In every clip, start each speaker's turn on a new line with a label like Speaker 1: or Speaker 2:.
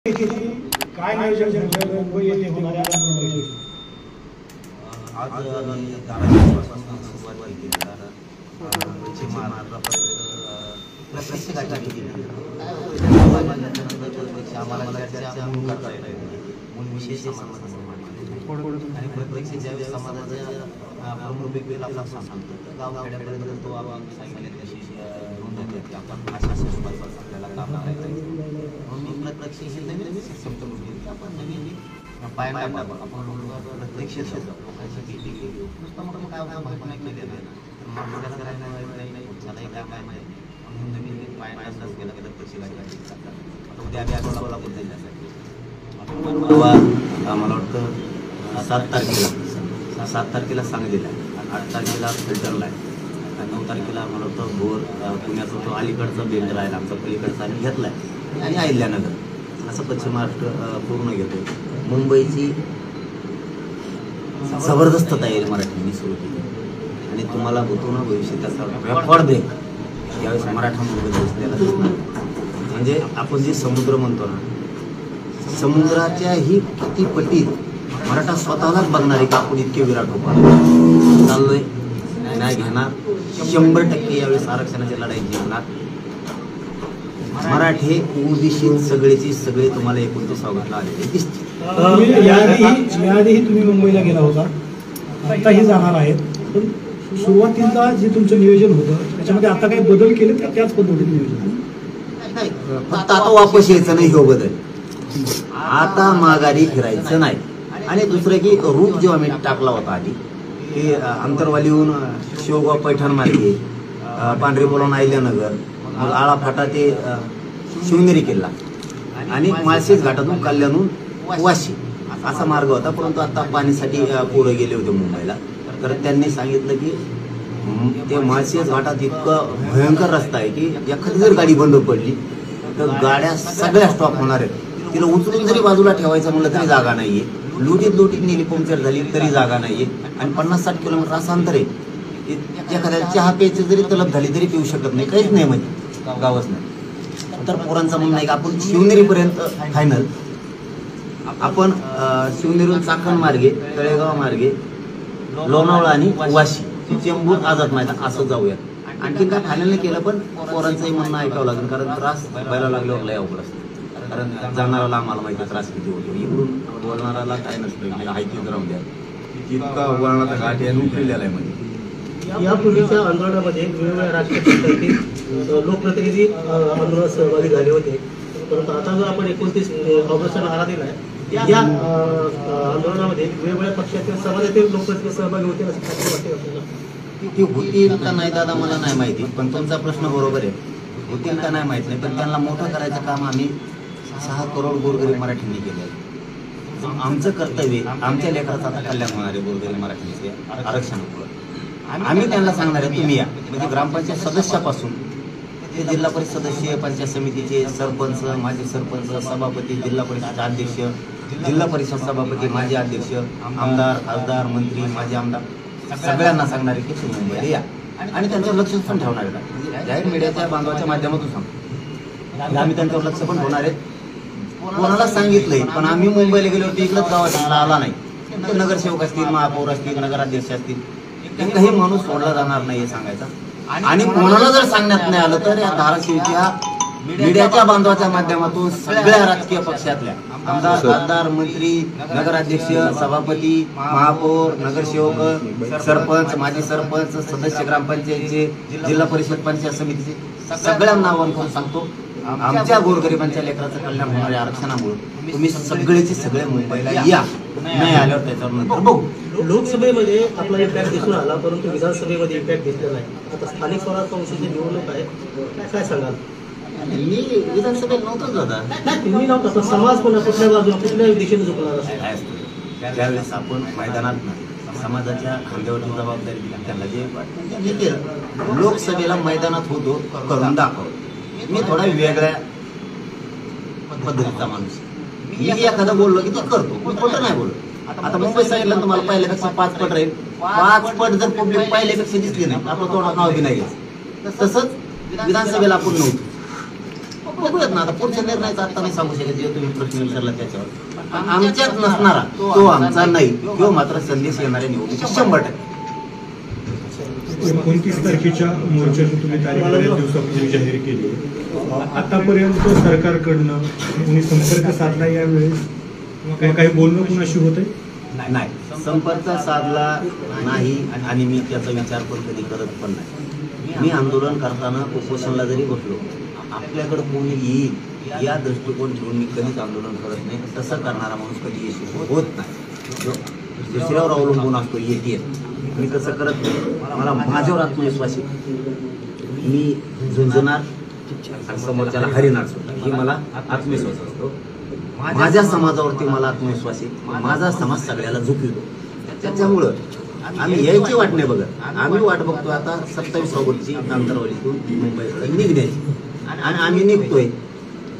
Speaker 1: काय नियोजन मुंबई येथे होणाऱ्या
Speaker 2: आज आम्ही धाराशिवपासून सुरुवात केली. पश्चिम महाराष्ट्रापर्यंत प्रत्यक्षासाठी केली. आम्हाला चर्चा म्हणून करता येते म्हणून विशेष आणि प्रत्यक्ष ज्यावेळेस समाजाच्या प्रमुख व्यक्तीला आपला सांगतो तर गाव खेड्यापर्यंत तो आपण सांगितले तशी नोंद होते की आपण अशा सुरुवात आपल्याला काम करायचं आहे म्हणून प्रत्यक्ष सक्षम होईल की आपण नवीन पाय आपण प्रत्यक्ष लोकांची भेटी केली नुसतं मग काय माहिती नाही केलेलं आहे ना तर मग करायला नाही त्यालाही काय माहिती म्हणून नवीन पाय टाकलाच गेला की प्रत्यक्ष आता उद्या आम्ही आठवडाला पण जायसाठी मला वाटतं 7 तारखेला सांगलीला आहे, 8 तारखेला फिल्टरला आहे आणि 9 तारखेला मला वाटतं भोर पुण्याचा तो अलीकडचा बेल्ट राहिला आमचा पलीकडचा आम्ही घेतला आहे आणि अहिल्यानगर असं पश्चिम महाराष्ट्र पूर्ण घेतो. मुंबईची जबरदस्त तयारी मराठीने सुरू केली आणि तुम्हाला होतो ना भविष्यात त्याचा रेकॉर्ड ब्रेक यावेळेस मराठा मुंबई दिसलेला दिसणार. म्हणजे आपण जे समुद्र म्हणतो ना समुद्राच्याही किती पटीत मराठा स्वतःलाच बघणार आहे का आपण इतके विराट होणार चाललोय नाही घेणार 100% यावेळेस आरक्षणाची लढाई जिंकणार. मराठे ओबीसी सगळेची सगळे तुम्हाला 29 ऑगस्टला आलेले दिसतील.
Speaker 1: याआधीही तुम्ही मुंबईला गेला होता, आताही जाणार आहेत, पण सुरुवातीला जे तुमचं नियोजन होतं त्याच्यामध्ये आता काही बदल केले का त्याच पद्धतीने नियोजन
Speaker 2: नाही फक्त आता वापस यायचं नाही हो बदल आता माघारी फिरायचं नाही. आणि दुसरं की रूट जेव्हा मी टाकला होता आधी की अंतरवालीहून शिवगाव पैठण मार्गे पांढरीपोला अहिल्यानगर मग आळा फाटा ते शिवनेरी किल्ला आणि माळशेज घाटातून कल्याणहून वाशी असा मार्ग होता. परंतु आता पाणीसाठी पोरं गेले होते मुंबईला तर त्यांनी सांगितलं की ते माळशेज घाटात इतकं भयंकर रस्ता आहे की एखादी जर गाडी बंद पडली तर गाड्या सगळ्या स्टॉप होणार आहेत. तिला उचलून जरी बाजूला ठेवायचं म्हणलं तरी जागा नाहीये. लुटीत नेली पंक्चर झाली तरी जागा नाहीये आणि 50-60 किलोमीटर असं अंतर आहे. एखाद्याला चहा प्यायची जरी तलब झाली तरी पिऊ शकत नाही, काहीच नाही म्हणजे गावच नाही. तर पोरांचं म्हणणं आहे की आपण शिवनेरीपर्यंत फायनल आपण शिवनेरीहून चाकण मार्गे तळेगाव मार्गे लोणावळा आणि वाशी चेंबूर आझाद मैदान असं जाऊया. आणखीन काय फायनल नाही केलं पण पोरांचंही म्हणणं ऐकावं लागेल कारण त्रास व्हायला लागल्यावर लय अवघड असतं. कारण जाणाराला आम्हाला माहिती त्रास किती होतो इकडून बोलणाराला काय नसतं हायतीच राहून द्या इतका वळणाचा घाट आहे उठलेला आहे. म्हणजे
Speaker 3: यापूर्वीच्या आंदोलनामध्ये वेगवेगळ्या राजकीय पक्षातील लोकप्रतिनिधी आंदोलनात सहभागी झाले होते, परंतु आता जो आपण 29 ऑगस्टला नारा दिला आहे या आंदोलनामध्ये वेगवेगळ्या पक्षातील समाजातील लोकप्रतिनिधी सहभागी होतील असं खात्री वाटते आपल्याला?
Speaker 2: ती होतील का नाही दादा मला नाही माहिती पण तुमचा प्रश्न बरोबर आहे. होतील का नाही माहित नाही पण त्यांना मोठं करायचं काम आम्ही 6 करोड गोरगरीब मराठींनी केलं. आमचं कर्तव्य आमच्या लेकराचं आता कल्याण होणार आहे गोरगरीब मराठींचे आरक्षणामुळे. आम्ही त्यांना सांगणार आहे तुम्ही या म्हणजे ग्रामपंचायत सदस्यापासून ते जिल्हा परिषद सदस्य पंचायत समितीचे सरपंच माजी सरपंच सभापती जिल्हा परिषद अध्यक्ष जिल्हा परिषद सभापती माजी अध्यक्ष आमदार खासदार मंत्री माजी आमदार सगळ्यांना सांगणार आहे की तुम्ही मुंबईला या आणि त्यांच्यावर लक्ष पण ठेवणार आहे. म्हणजे जाहीर मीडियाच्या बांधवाच्या माध्यमातून सांगतो आम्ही त्यांच्यावर लक्ष पण ठेवणार आहेत. कोणाला सांगितलंय पण आम्ही मुंबईला गेलो होतो इकडंच गावात आला नाही. नगरसेवक असतील महापौर असतील नगराध्यक्ष असतील काही माणूस सोडला जाणार नाही हे सांगायचा. आणि कोणाला जर सांगण्यात नाही आलं तर या धाराशिवच्या मीडियाच्या बांधवाच्या माध्यमातून सगळ्या राजकीय पक्षातल्या आमदार खासदार मंत्री नगराध्यक्ष सभापती महापौर नगरसेवक सरपंच माजी सरपंच सदस्य ग्रामपंचायतचे जिल्हा परिषद पंचायत समितीचे सगळ्यांना आवाहन करून सांगतो आमच्या गोरगरिबांच्या लेकराचं कल्याण होणाऱ्या आरक्षणामुळे तुम्ही सगळेचे सगळे मुंबईला या. नाही आल्यावर त्याच्यावर नंतर बघू.
Speaker 3: लोकसभेमध्ये आपला इम्पॅक्ट दिसून आला परंतु विधानसभेमध्ये इम्पॅक्ट दिसला नाही. आता स्थानिक स्वराज्य संस्थेची निवडणूक आहे काय सांगाल?
Speaker 2: मी विधानसभेत नव्हतोच दादा.
Speaker 3: तुम्ही नव्हता समाज पण कुठल्या बाजूला कुठल्या दिशेने झुकणार असेल
Speaker 2: त्यावेळेस आपण मैदानात नाही समाजाच्या खांद्यावरची जबाबदारी दिली त्यांना जे त्यांनी केलं. लोकसभेला मैदानात होतो करून दाखव. मी थोडा वेगळ्या पद्धतीचा माणूस मी एखादं बोललो की ते करतो मी खोटं नाही बोललो. आता मुंबई सांगितलं तुम्हाला पहिल्यापेक्षा 5 पट राहील 5 पट जर पब्लिक पहिल्यापेक्षा दिसली नाही आपलं तोंडात नाव बी नाही. तसंच विधानसभेला आपण नव्हतो बघूयात ना आता पुढच्या निर्णयाचा आता नाही सांगू शकत जे तुम्ही प्रश्न विचारला त्याच्यावर. आमच्यात नसणारा तो आमचा नाही किंवा मात्र संदेश येणाऱ्या निवडणुकीत 100%.
Speaker 4: 29 तारखेच्या मोर्चाची तुम्ही तारीख बऱ्याच दिवसापूर्वी जाहीर केली आहे. आतापर्यंत सरकारकडनं तुम्ही संपर्क साधला यावेळेस काही बोलणं कुणाशी होतंय?
Speaker 2: नाही, संपर्क साधला नाही आणि मी त्याचा विचार पण कधी करत पण नाही. मी आंदोलन करताना उपोषणला जरी बसलो आपल्याकडे कोणी येईल या दृष्टिकोन ठेवून मी कधीच आंदोलन करत नाही. तसं करणारा माणूस कधी यशस्वी होत नाही. जो दुसऱ्यावर अवलंबून असतो येते मी तसं करत नाही. मला माझ्यावर आत्मविश्वास आहे. मी झुंजणार आणि समोरच्याला हरिणार सुद्धा ही मला आत्मविश्वास असतो. माझ्या समाजावरती मला आत्मविश्वास आहे. माझा समाज सगळ्याला झुकवितो. त्याच्यामुळं आम्ही यायची वाट नाही बघत. आम्ही वाट बघतो आता 27 ऑगस्टची आंतरवालीतून मुंबईकडे निघण्याची आणि आम्ही निघतोय.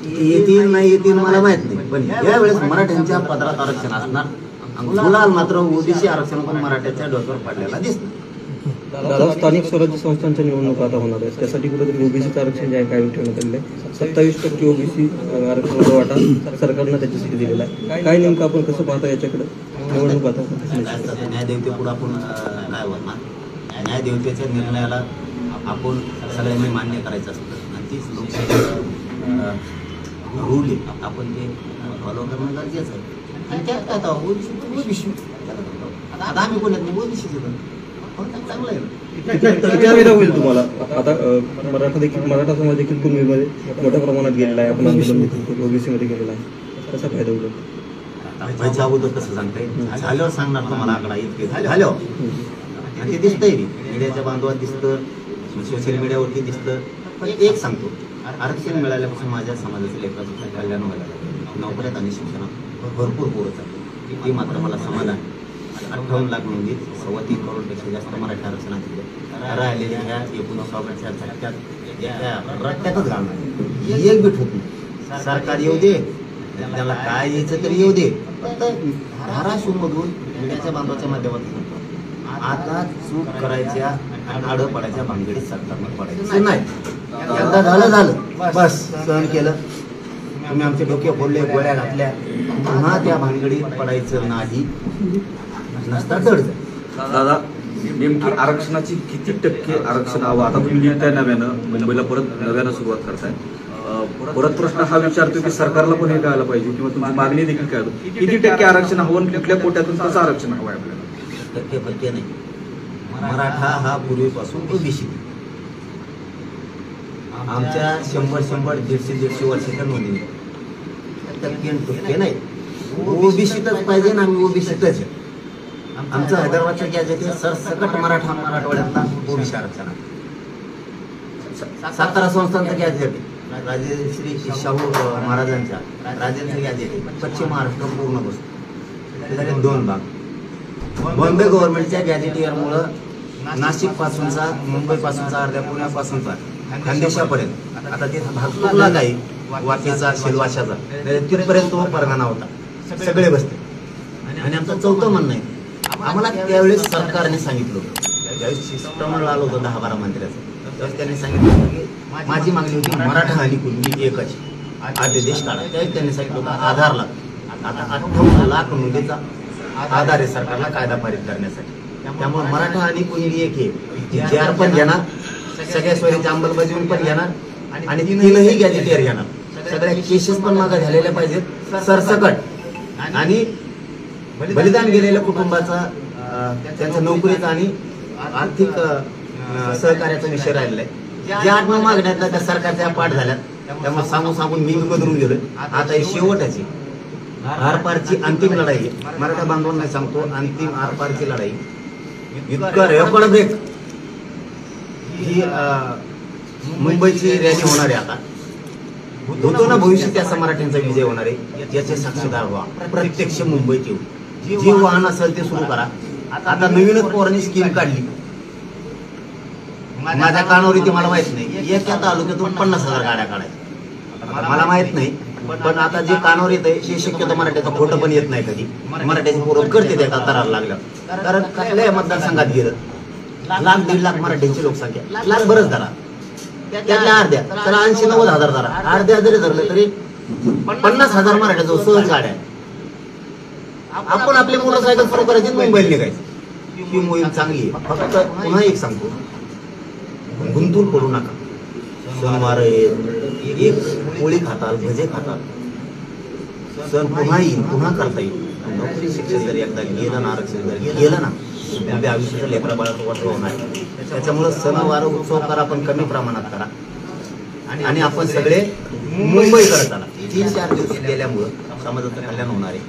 Speaker 2: येतील नाही येतील मला माहित नाही पण यावेळेस मराठ्यांच्या पदरात आरक्षण असणार. गुलाल मात्र ओबीसी आरक्षण पण मराठ्याच्या डोक्यावर पडलेला दिसतं.
Speaker 5: दादा स्थानिक स्वराज्य संस्थांच्या निवडणुका आता होणार आहे त्यासाठी कुठेतरी ओबीसीचं आरक्षण जे आहे काय ठेवण्यात आलेलं आहे. 27% ओबीसी आरक्षणाचा वाटा सरकारनं त्याच्यासाठी दिलेला आहे. काय नेमकं आपण कसं पाहता याच्याकडे निवडणूक आता
Speaker 2: न्यायदेवतेपुढे आपण काय होणार. न्यायदेवतेच्या निर्णयाला आपण सगळ्यांनी मान्य करायचं असतं आणि तीच लोकशाहीचा रूल आहे. आपण ते फॉलो करणं गरजेचं आहे. आणि त्यात काय आता ओबीसी आता आम्ही कोणात ओबीसी चांगलं आहे.
Speaker 5: किती वेळा होईल तुम्हाला आता मराठा समाज देखील कुणबीमध्ये मोठ्या प्रमाणात गेलेला आहे. आपण आंदोलन देखील ओबीसीमध्ये गेलेला आहे. कसा फायदा होईल?
Speaker 2: व्हायच्या अगोदर कसं सांगता येईल. झाल्यावर सांगणार तुम्हाला आकडा इतके झाल्यावर आणि ते दिसतंय मीडियाच्या बांधवात दिसतं सोशल मीडियावरती दिसतं. पण एक सांगतो आरक्षण मिळाल्यापासून माझ्या समाजाच्या लेकराचं कल्याण व्हायला लागलं. नोकऱ्यात आणि शिक्षणात भरपूर पोरं चालते. ती मात्र मला समाधान. 58 लाख नोंदी 3.25 करोडपेक्षा जास्त मराठी आरक्षणात दिलं. राहिलेल्या ह्या 19 ऑगस्टच्या झटक्यात रट्ट्यातच घालणार एक बीट होत नाही. सरकार येऊ दे त्याला काय यायचं तरी येऊ दे. धाराशिवमधून मीडियाच्या बांधवाच्या माध्यमातून आता चूक करायच्या आणि आडं पडायच्या भानगडीत सरकारनं पडायचं नाही. एकदा झालं बस सहन केलं. तुम्ही आमचे डोके फोडले गोळ्या घातल्या पुन्हा त्या भानगडीत पडायचं नाही. नसता चढ
Speaker 6: दादा नेमकी आरक्षणाची किती टक्के आरक्षण हवं? आता तुम्ही लिहिताय नव्यानं मुंबईला परत नव्यानं सुरुवात करताय. परत प्रश्न हा विचारतो की सरकारला पण हे कळायला पाहिजे किंवा तुमची मागणी देखील काय किती टक्के आरक्षण हवं कुठल्या कोट्यातून कसं आरक्षण हवं आहे आपल्याला?
Speaker 2: टक्के फक्के नाही. मराठा हा पूर्वीपासून ओबीसी आमच्या 100 150 वर्षाच्या नोंदी टक्के नाही. ओबीसीतच पाहिजे ना आम्ही ओबीसीतच. आमचं हैदराबादचं गॅजेट आहे सरसकट मराठवाड्यातला ओबीसी आरक्षण. सातारा संस्थांचं गॅजेट आहे राजश्री शाहू महाराजांच्या राजेंचं गॅजेट आहे. पश्चिम महाराष्ट्र पूर्ण बसतो त्याचे 2 भाग. बॉम्बे गव्हर्नमेंटच्या गॅजेटियरमुळं नाशिक पासूनचा मुंबई पासूनचा अर्ध्या पुण्यापासूनचा खानदेशापर्यंत आता ते भाग तुटला काही वाकेचा सिलवाशाचा तिथपर्यंत तो परगाणा होता सगळे बसते. आणि आमचं 4थं म्हणणं आहे आम्हाला त्यावेळेस सरकारने सांगितलं होतं ज्यावेळेस शिष्टमंडळ आलं होतं 10-12 मंत्र्याचं त्यावेळेस त्यांनी सांगितलं होतं की माझी मागणी होती मराठा आणि कुणबी एकच आदेश काढा. त्यावेळेस त्यांनी सांगितलं होतं आधार लाख. आता 58 लाख नोंदीचा आधार आहे सरकारला कायदा पारित करण्यासाठी. त्यामुळे मराठा आणि कुणबी एक हे JR पण घेणार सगळ्या सोयीची अंमलबजावणी पण घेणार आणि 3ही गॅजेटियर घेणार. सगळ्या केसेस पण मागे झालेल्या पाहिजेत सरसकट आणि बलिदान गेलेल्या कुटुंबाचा त्यांच्या नोकरीचा आणि आर्थिक सहकार्याचा विषय राहिलेला आहे. ज्या 8 मागण्यातल्या त्या सरकारच्या पाठ झाल्यात त्यामुळे सांगून मी बदलून गेलोय. आता ही शेवटाची आरपारची अंतिम लढाई आहे. मराठा बांधवांना सांगतो अंतिम आरपारची लढाई इतकं रेकॉर्ड ब्रेक ही मुंबईची रॅली होणार आहे. आता होतो ना भविष्यात त्याचा मराठ्यांचा विजय होणार आहे याचे साक्षीदार व्हा. प्रत्यक्ष मुंबईत येऊ. जी वाहन असेल ते सुरू करा. आता नवीनच पोरांनी स्कीम काढली माझ्या कानावर ती मला माहित नाही. एका तालुक्यातून 50,000 गाड्या काढायच्या मला माहित नाही. पण आता जे कानावर येत आहे हे शक्यतो मराठ्याचा फोटो पण येत नाही कधी. मराठ्याचे पोरं करते त्या तरार लागल्या. कारण कुठल्याही मतदारसंघात गेलं 1-1.5 लाख मराठ्यांची लोकसंख्या लाख बरंच धरा त्यातल्या अर्ध्या त्याला 80-90 हजार धरा, अर्ध्या जरी धरले तरी 50,000 मराठ्याजवळ सहज गाड्या आहेत. आपण आपली मोटरसायकल सुरू करायची, मुंबईला निघायचं. ही मोहीम चांगली आहे. फक्त पुन्हा एक सांगतो, गुंतून पडू नका. सणवार एक पोळी खाताल, भजे खाताल, सण पुन्हा येईल, पुन्हा करता येईल. नोकरी शिक्षण जरी एकदा गेलं ना, आरक्षण जरी गेलं ना, उद्या आयुष्याचं लेकरा बाळाचं वाटलं होणार. त्याच्यामुळे सणवार उत्सव करा, पण कमी प्रमाणात करा. आणि आपण सगळे मुंबईकडे चला. 3-4 दिवस गेल्यामुळं समाजाचं कल्याण होणार आहे.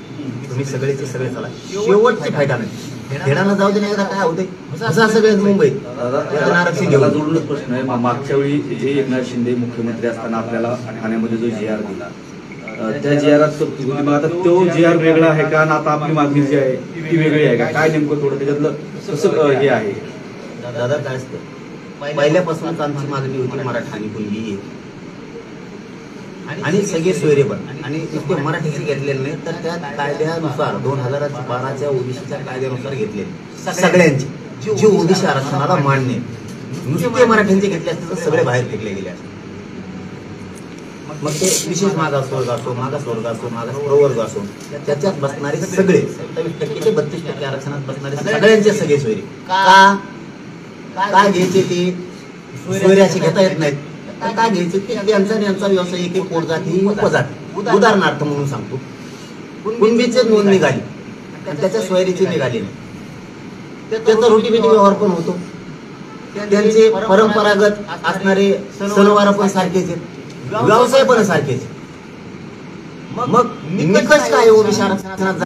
Speaker 2: तुम्ही सगळेचे सगळे चला. शेवटचे फायदा नाही. खेळानं जाऊ दे, नाही काय होते असं सगळे मुंबईत आरक्षण
Speaker 6: मला
Speaker 2: घेऊन.
Speaker 6: जोडूनच प्रश्न आहे, मागच्या वेळी जे एकनाथ शिंदे मुख्यमंत्री असताना आपल्याला ठाण्यामध्ये जो जी आर दिला, त्या जी आरात तरतुदी, मग आता तो जी आर वेगळा आहे का, आणि आता आपली मागणी जी आहे ती वेगळी आहे का, काय नेमकं थोडं त्याच्यातलं कसं हे आहे?
Speaker 2: दादा काय असतं, पहिल्यापासूनच आमची मागणी होती मराठा आणि कुणबी आणि सगळे सोयरे पण, आणि नुसते मराठीचे घेतलेले नाही तर त्या कायद्यानुसार 2012च्या ओबीसीच्या कायद्यानुसार घेतलेले सगळ्यांचे जे ओबीसी आरक्षणाला मान्य, नुसते मराठ्यांचे घेतले असते तर सगळे बाहेर फेकले गेले असते. मग ते विशेष मागासवर्ग असो, मागासवर्ग असो, मागास प्रवर्ग असो, त्याच्यात बसणारे सगळे 27% ते 32% आरक्षणात बसणारे सगळ्यांचे सगळे सोयरे. काय घ्यायचे ते सोयऱ्याचे घेता येत नाहीत. काय घ्यायचे ते त्यांचा व्यवसाय एक पोट जाती उपजाती. उदाहरणार्थ म्हणून सांगतो, कुणबीचे नोंद निघाली आणि त्याच्या सोयरीची निघाली नाही, त्याचा रोटीबेटी व्यवहार पण होतो. त्यांचे परंपरागत असणारे सणवार पण सारखेच आहेत, व्यवसाय पण सारखेच. मग निकष काय ओबीसी आरक्षणात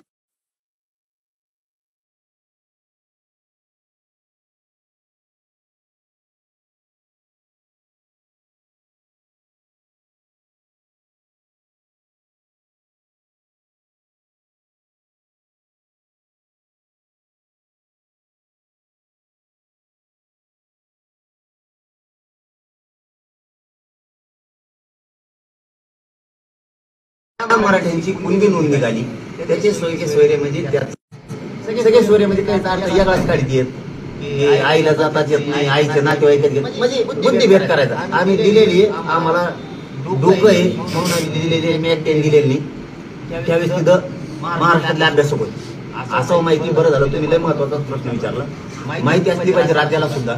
Speaker 2: मराठ्यांची कुणबी नोंद निघाली, त्याचे सोयीचे सोयरे म्हणजे सगळे सोयरे म्हणजे काय वेगळाच काढीत येत, आईला जाताच येत नाही, आईचे नातेवाईक म्हणजे बुद्धी भेट करायचा. आम्ही दिलेली, आम्हाला डोकं आहे म्हणून आम्ही दिलेली, मी एकट्याने दिलेली नाही. त्यावेळेस तिथं महाराष्ट्रातले अभ्यासक होते. असं माहिती, बरं झालं तुम्ही लय महत्वाचा प्रश्न विचारला. माहिती असली पाहिजे राज्याला सुद्धा.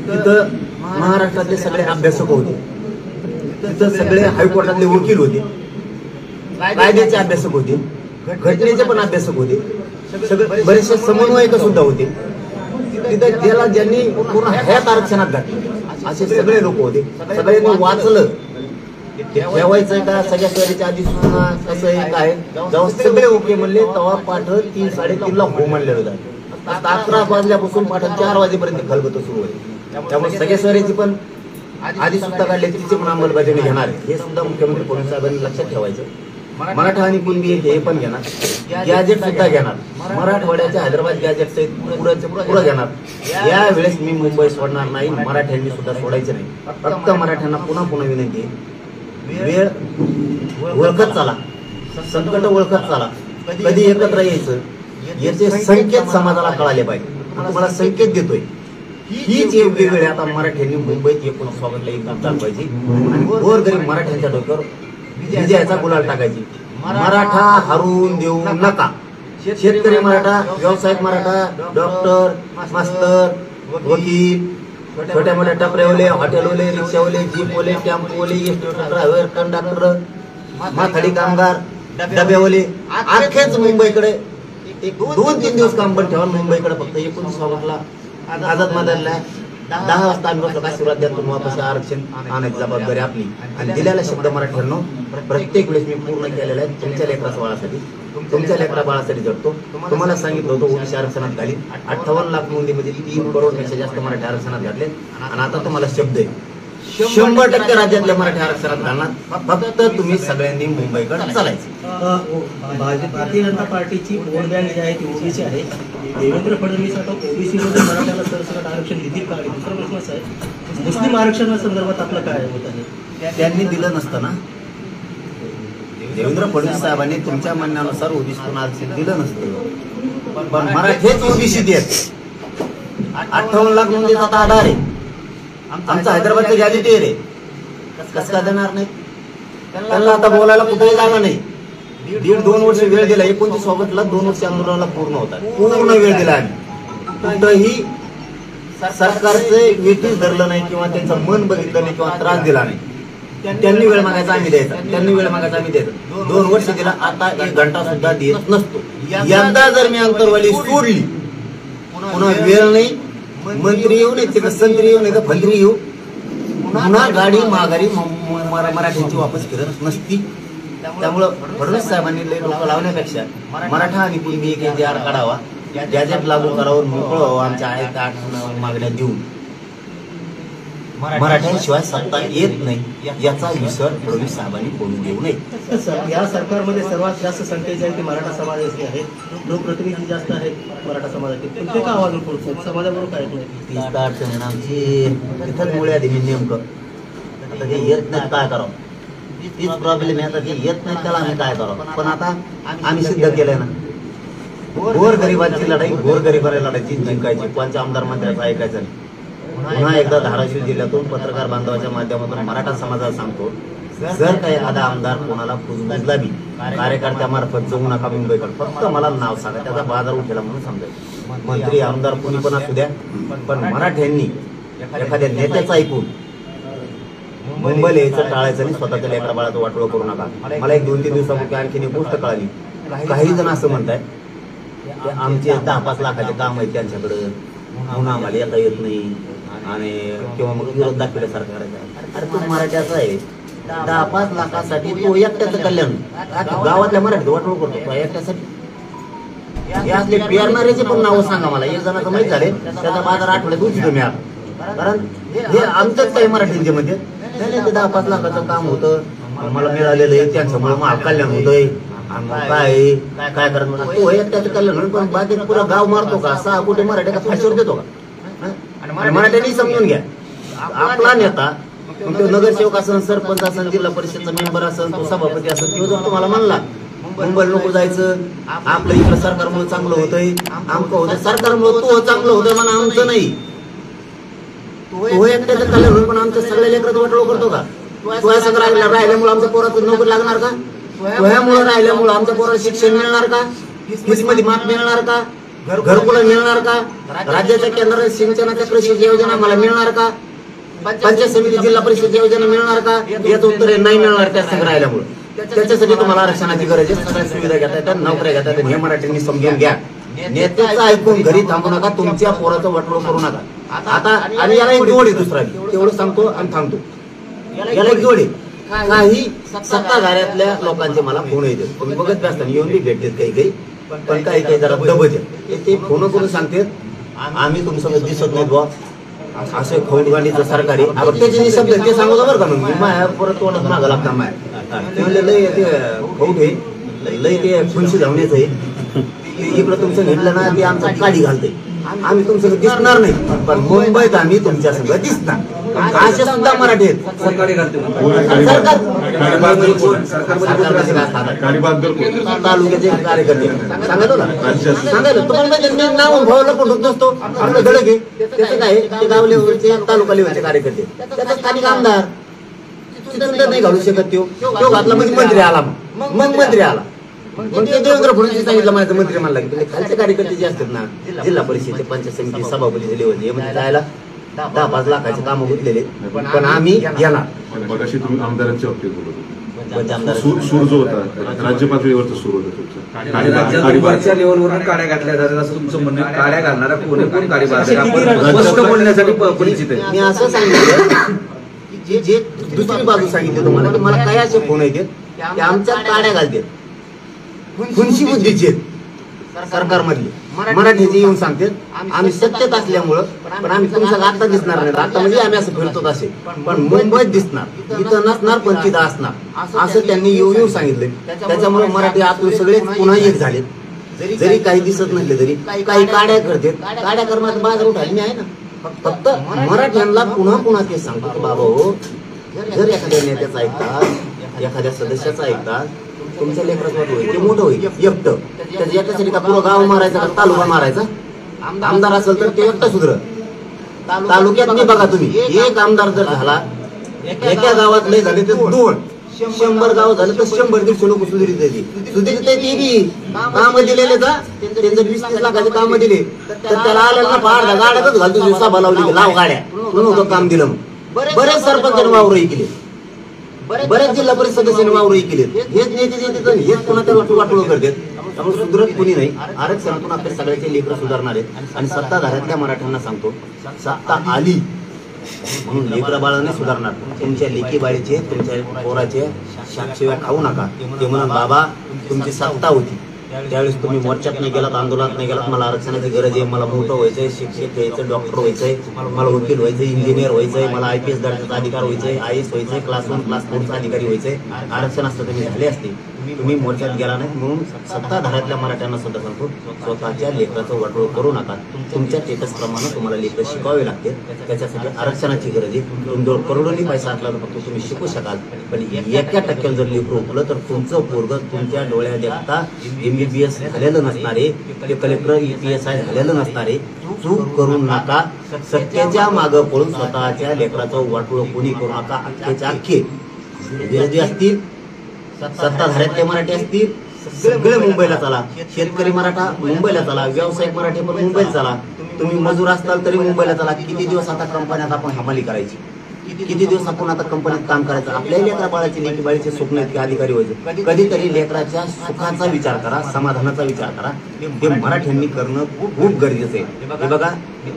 Speaker 2: तिथं महाराष्ट्रातले सगळे अभ्यासक होते, तिथं सगळे हायकोर्टातले वकील होते, कायद्याचे अभ्यासक होते, घटनेचे पण अभ्यासक होते, सगळे बरेचसे समन्वयक सुद्धा होते. तिथं ज्याला ज्यांनी पूर्ण हयात आरक्षणात घातलं असे सगळे लोक होते. सगळ्यांनी वाचलं ठेवायचं का, सगळ्या सोयरीच्या आधी सुद्धा कसं आहे काय. जेव्हा सगळे ओके म्हणले तेव्हा पाठ 3-3:30ला हो म्हणले होते. 11 वाजल्यापासून पाठ 4 वाजेपर्यंत खलबत सुरू होते. त्यामुळे सगळ्या सोयरीची पण आधी सुद्धा काढले, तिची पण अंमलबजावणी घेणार आहे. हे सुद्धा मुख्यमंत्री फडणवीस साहेबांनी लक्षात ठेवायचं. मराठा आणि कुणबी हे पण घेणार, गॅजेट सुद्धा घेणार, मराठवाड्याच्या हैदराबाद गॅजेट पुढं घेणार. यावेळेस मी मुंबई सोडणार नाही, मराठ्यांनी सुद्धा सोडायचं नाही. फक्त मराठ्यांना पुन्हा विनंती आहे, वेळ ओळखत चाला, संकट ओळखत चाला, कधी एकत्र यायचं याचे संकेत समाजाला कळाले पाहिजे. तुम्हाला संकेत देतोय, हीच योग्य वेळ. आता मराठ्यांनी मुंबईत 19 एकदम चालवायची आणि गोरगरीब मराठ्यांच्या डोक्यावर विजयाचा गुलाल टाकायची. मराठा हरवून देऊ नका. शेतकरी मराठा, व्यावसायिक मराठा, डॉक्टर, मास्तर, वकील, छोट्या मोठ्या टपरेवाले, हॉटेलवाले, रिक्षावाले, जीपवाले, टेम्पोवाले, ड्रायव्हर, कंडक्टर, माथाडी कामगार, डब्यावाले, अख्खेच मुंबईकडे 2-3 दिवस काम पण ठेवा. मुंबईकडे फक्त 19 ऑगस्टला आझाद मैदानाला 10 वाजता आम्ही बसलो. काय सुरुवात द्या तुम्ही वापस आरक्षण आणायची जबाबदारी आपली. आणि दिलेला शब्द मराठ्यांनो प्रत्येक वेळेस मी पूर्ण केलेला आहे. तुमच्या लेकरा बाळासाठी, तुमच्या लेकरा बाळासाठी जगतो. तुम्हाला सांगितलं होतं ओबीसी आरक्षणात घाली 58 लाख नोंदीमध्ये 3 करोडपेक्षा जास्त मराठी आरक्षणात घातले. आणि आता तुम्हाला शब्द आहे 100% राज्यातल्या मराठी आरक्षणात घालणार. फक्त तुम्ही सगळ्यांनी मुंबईकडे चालायचं.
Speaker 3: भारतीय जनता पार्टीची वोट बँक जी आहे ती ओबीसी आहे. देवेंद्र फडणवीस आता ओबीसी मध्ये मराठ्याला सरसकट आरक्षण देतील का? दुसरा प्रश्न असा आहे, मुस्लिम आरक्षणासंदर्भात आपलं काय होत आहे?
Speaker 2: त्यांनी दिलं नसतं ना. देवेंद्र फडणवीस साहेबांनी तुमच्या म्हणण्यानुसार ओबीसीतून आरक्षण दिलं नसतं, पण मराठीच ओबीसी देत. 58 लाख नोंदीचा आधार आहे. आमचा हैदराबादचं गॅजेट आहे रे, कसं का देणार नाही? त्यांना आता बोलायला कुठेही जागा नाही. 1.5-2 वर्ष वेळ दिला. 29 ऑगस्टला 2 वर्ष आंदोलनाला पूर्ण होतात. पूर्ण वेळ दिला आम्ही. कुठंही सरकारचं वेटीस धरलं नाही किंवा त्यांचं मन बघितलं नाही किंवा त्रास दिला नाही. त्यांनी वेळ मागायचा आम्ही द्यायचा, त्यांनी वेळ मागायचा आम्ही द्यायचा. 2 वर्ष दिला. आता 1 घंटा सुद्धा देत नसतो. यंदा जर मी अंतरवाली सोडली, पुन्हा वेळ नाही, मंत्री येऊ नाही, तिथं संत्री येऊ नाही तर फंत्री येऊ, पुन्हा गाडी माघारी मराठ्यांची वापस फिरत नसती. त्यामुळं फडणवीस साहेबांनी लय डोकं लावण्यापेक्षा मराठा आणि कुणबी एक AR काढावा, गॅजेट लागू करावं, मोकळं व्हावं, आमच्या 8 मागण्या देऊन. मराठ्यांशिवाय सत्ता येत नाही याचा विसर फडणवीस साहेबांनी करून देऊ नये.
Speaker 3: या सरकारमध्ये सर्वात जास्त संख्या जी आहे ती मराठा समाजाची आहे. लोकप्रतिनिधी जास्त आहेत मराठा समाजाचे, पण ते का आवाज उठवतो? समाजाबरोबर काय नाही.
Speaker 2: तीच तर अडचण आहे ना आमची. तिथंच मुळे आधी मी नेमकं आता ते येत नाही काय करावं, तीच प्रॉब्लेम आहे. आता ते येत नाही त्याला आम्ही काय करावं. पण आता आम्ही सिद्ध केलंय ना, गोरगरिबांची लढाई गोरगरिबाला लढायची, जिंकायची. कोणत्या आमदार मंत्र्याचं ऐकायचं नाही. पुन्हा एकदा धाराशिव जिल्ह्यातून पत्रकार बांधवाच्या माध्यमातून मराठा समाजाला सांगतो, जर काही एखादा आमदार कोणाला कुजबुजला बी कार्यकर्त्यामार्फत जाऊ नका मुंबईकडे, फक्त मला नाव सांगा, त्याचा बाजार उठेला म्हणून समजायचं. मंत्री आमदार कोणी पण असू द्या, पण मराठ्यांनी एखाद्या नेत्याचं ऐकून मुंबईला यायचं टाळायचं नाही. स्वतःच्या लेकरा बाळाचं वाटोळं करू नका. मला 1-2-3 दिवसापूर्वी आणखीन एक गोष्ट कळाली. काही जण असं म्हणताय आमचे 10-5 लाखाचे काम आहे त्यांच्याकडं, म्हणून आम्हाला येता येत नाही आणि किंवा मग विरोध दाखवल्यासारखं करायचं. अरे तो मराठ्याचा आहे. 10-5 लाखासाठी तो एकट्याचं कल्याण गावातल्या मराठी वाटोळ करतो एकट्यासाठी. यातले पेरणाऱ्याचे पण नावं सांगा मला. एक जणाचं माहीत झाले, त्याचा बाजार आठवड्यात उचित मिळाला. कारण हे आमचंच काही मराठींचे म्हणजे 10-5 लाखाचं काम होतं, मला मिळालेलं आहे, त्यांच्यामुळे मला कल्याण होतंय. काय काय करत तो एकट्याचं कल्याण, पण बाकी पुरा गाव मारतो का? 6 कोटी मराठ्या फाशीवर देतो का? आणि मराठ्यांनी समजून घ्या, आपला नेता मग तो नगरसेवक असेल, सरपंच असेल, जिल्हा परिषदचा मेंबर असेल, तो सभापती असेल, तो जर तुम्हाला म्हणला मुंबईला नको जायचं, आपलं इकडं सरकारमुळे चांगलं होतंय, आमचं होतं सरकारमुळे तो चांगलं होतंय म्हणा, आमचं नाही. तो एकट्याचं कल्याण होईल, पण आमच्या सगळ्या लेकरात वाटोळ करतो का? तो या सगळं राहिल्यामुळे आमच्या पोराचं नोकरी लागणार का? वयामुळे राहिल्यामुळे आमच्या पोराला शिक्षण मिळणार का? फीसमध्ये माफ मिळणार का? घरकुलं मिळणार का? राज्याच्या केंद्र सिंचनाच्या कृषी योजना मला मिळणार का? पंचायत समिती जिल्हा परिषद योजना मिळणार का? याचं उत्तर आहे नाही मिळणार. त्या सगळं राहिल्यामुळे त्याच्यासाठी तुम्हाला आरक्षणाची गरज आहे. सगळ्या सुविधा घेता येतात, नोकऱ्या घेता येतात. हे मराठ्यांनी समजून घ्या. नेत्याचं ऐकून घरी थांबू नका, तुमच्या पोराचं वाटोळ करू नका. आता आणि याला एक जोड आहे दुसरा, तेवढं सांगतो आणि थांबतो. याला एक जोड आहे. काही सत्ताधाऱ्यातल्या लोकांचे मला फोन येते, तुम्ही बघत असताना येऊन बी भेटतात काही, पण काही जरा दबत आहे. ते फोन करून सांगतात आम्ही तुमचं दिसत नाही बुवा, असे खौडगाणीचं सरकारी. आपण त्याचे शब्द ते सांगू बरं का? मग माया परत तोंडात मागं लागता माया. ते लय ते खौट आहे, लय ते फुंशी धावण्याचं आहे. इकडं तुमचं घेतलं ना ते आमचं काडी घालतंय. आम्ही तुमचं दिसणार नाही, पण मुंबईत आम्ही तुमच्या संग दिसणार. असे सुद्धा मराठी आहेत. तालुक्याचे कार्यकर्ते सांगायचो ना, सांगायचं तुम्हाला नाव भावला पण होत नसतो. आपलं धडक आहे त्याचं काय, ते गाव लेवलचे तालुका लेवलचे कार्यकर्ते, त्याचा स्थानिक आमदार तिथून तर नाही घालू शकत. तो घातला म्हणजे मंत्री आला, मग मंत्री आला. मग ते देवेंद्र फडणवीस सांगितलं माझं मंत्री म्हणला की खालचे कार्यकर्ते जे असतात ना, जिल्हा परिषदेचे, पंचायत समिती, सभापती लेवलचे, म्हणजे जायला 10-5 लाखाचे कामं गुंतलेले, पण आम्ही घेणार.
Speaker 7: मगाशी तुम्ही आमदारांच्या बाबतीत बोलत सूर जो होता राज्य पातळीवरचा सूर होता तुमचा,
Speaker 6: वरच्या लेवलवरून काड्या घातल्या जातात असं तुमचं म्हणणं. काड्या घालणारा कोणी कोण काडी स्पष्ट बोलण्यासाठी परिचित आहे.
Speaker 2: मी असं सांगितलं की जे दुसरी बाजू सांगितली तुम्हाला, की मला काय असे फोन येतात की आमच्या काड्या घालतात, खुनशी बुद्धीचे सरकारमधली मराठीचे येऊन सांगतात आम्ही सत्तेत असल्यामुळं, पण आम्ही तुमचा आता दिसणार नाही. आता म्हणजे आम्ही असं फिरतो असे, पण मुंबईत दिसणार, इथं नसणार, पण तिथं असणार, असं त्यांनी येऊन सांगितलं. त्याच्यामुळे मराठी आपले सगळे पुन्हा एक झाले. जरी काही दिसत नसले तरी काही काड्या करतात. काड्या करण्यात बाजार उठायला मी आहे ना. फक्त मराठ्यांना पुन्हा तेच सांगतो की बाबा हो, जर एखाद्या नेत्याचं ऐकतात, एखाद्या सदस्याचं ऐकतात, तुमच्या लेकराचं होईल, ते मोठं होईल एकटं. त्याच्या एकट्यासाठी का पुरं गाव मारायचा का तालुका मारायचा? आमदार असेल तर ते एकटं सुधर. तालुक्यात बघा तुम्ही, एक आमदार जर झाला एका गावात लय झाले तर 2, 100 गाव झाले तर 100-150 लोक सुधारित झाली. सुधारित आहे ते बी काम दिलेले का त्यांचं 20-30 लाखाचे काम दिले तर त्याला आलेला पहाड गाड्यातच घालतो दिवसा बोलावली लाव गाड्या म्हणून काम दिलं. बरेच सरपंच वावरही केले, बरेच जिल्हा परिषद सदस्यांनी वावरही केले. हेच नेते हेच कोणाच्या वाटोळ करतात. त्यामुळे सुधरत कोणी नाही. आरक्षणातून आपल्या सगळ्याचे लेकर सुधारणार आहेत आणि सत्ताधाऱ्यातल्या मराठ्यांना सांगतो सत्ता आली म्हणून लेकरा बाळाने सुधारणार. तुमच्या लेकी बाळीचे तुमच्या पोराचे शाक्षिव्या खाऊ नका. ते म्हणून बाबा तुमची सत्ता होती त्यावेळेस तुम्ही मोर्चात नाही गेलात, आंदोलनात नाही गेलात, मला आरक्षणाची गरज आहे, मला मोठं व्हायचंय, शिक्षक व्हायचं, डॉक्टर व्हायचंय, मला वकील व्हायचंय, इंजिनियर व्हायचंय, मला IPS दर्जाचा अधिकार व्हायचंय, IAS व्हायचंय, क्लास 1 क्लास 4चा अधिकारी व्हायचंय. आरक्षण असतं तुम्ही झाले असते. तुम्ही मोर्चात गेला नाही म्हणून सत्ताधाऱ्यातल्या मराठ्यांना सुद्धा सांगतो स्वतःच्या लेकराचं वाटोळ करू नका. तुमच्या स्टेटस प्रमाणे तुम्हाला लेकर शिकावे लागते. त्याच्यासाठी आरक्षणाची गरज आहे. तुमच्यावर करोडोनी पैसा असला तर फक्त तुम्ही शिकू शकाल, पण 1% जर लेकर उठलं तर तुमचं पोरग तुमच्या डोळ्यात देखता MBBS झालेलं नसणारे, ते कलेक्टर EPSI झालेलं नसणारे चूक करू नका. सत्याच्या मागं पळून स्वतःच्या लेकराचं वाटोळ कोणी करू नका. अख्खेच्या अख्खे विरोधी असतील, सत्ताधाऱ्यातले मराठी असतील, सगळे मुंबईला चला. शेतकरी मराठा मुंबईला चला, व्यावसायिक मराठी पण मुंबईला चला. तुम्ही मजूर असताल तरी मुंबईला चला. किती दिवस आता कंपन्यात आपण हमाली करायची, किती दिवस आपण आता कंपनीत काम करायचं. आपल्याही लेकरा बाळाचे लेकी बाळीचे स्वप्न आहेत की अधिकारी व्हायचं. कधीतरी लेकराच्या सुखाचा विचार करा, समाधानाचा विचार करा. हे मराठ्यांनी करणं खूप गरजेचं आहे. हे बघा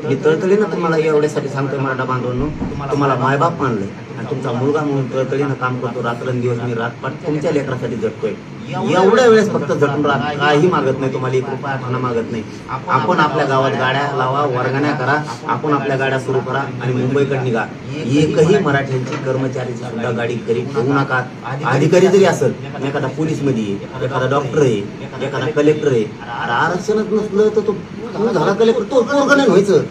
Speaker 2: मी तळतळीनं तुम्हाला एवढ्यासाठी सांगतोय मराठा बांधवांनो, तुम्हाला मायबाप मानलंय आणि तुमचा मुलगा म्हणून तळतळीनं काम करतो. रात्रंदिवस मी रातपाट तुमच्या लेकरासाठी झटतोय. एवढ्या वेळेस फक्त झटून राहा, काही मागत नाही तुम्हाला, 1 रुपया खाना मागत नाही. आपण आपल्या गावात गाड्या लावा, वर्गण्या करा, आपण आपल्या गाड्या सुरू करा आणि मुंबईकडे निघा. एकही मराठ्यांची कर्मचारीची सुद्धा गाडी करीत ठेवू नका. अधिकारी जरी असेल, एखादा पोलीस मध्ये आहे, एखादा डॉक्टर आहे, एखादा कलेक्टर आहे. आरक्षणच नसलं तर तो झाला कलेक्टर, तो पोरगं नाही व्हायचं,